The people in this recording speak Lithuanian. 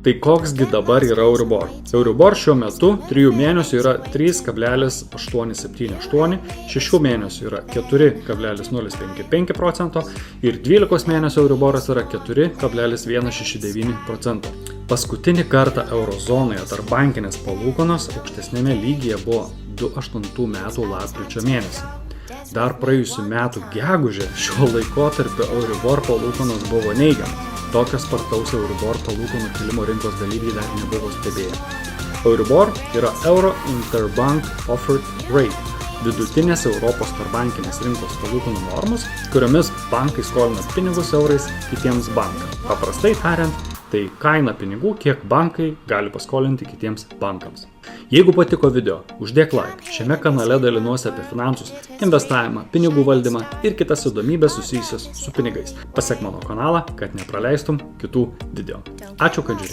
Tai koksgi dabar yra Euribor? Euribor šiuo metu 3 mėnesių yra 3,878, 6 mėnesių yra 4,055% ir 12 mėnesių Euriboras yra 4,169%. Paskutinį kartą eurozonoje tarpbankinės palūkanos aukštesnėme lygyje buvo 2008 metų lapkričio mėnesį. Dar praėjusių metų gegužę šiuo laikotarpiu Euribor palūkanos buvo neigiamas. Tokio spartaus Euribor palūkanų kilimo rinkos dalyviai dar nebuvo stebėję. Euribor yra Euro Interbank Offered Rate, vidutinės Europos tarpbankinės rinkos palūkanų normos, kuriomis bankai skolina pinigus eurais kitiems bankams. Paprastai tariant, tai kaina pinigų, kiek bankai gali paskolinti kitiems bankams. Jeigu patiko video, uždėk like. Šiame kanale dalinuosi apie finansus, investavimą, pinigų valdymą ir kitas įdomybės susijusias su pinigais. Pasek mano kanalą, kad nepraleistum kitų video. Ačiū, kad žiūrėjai.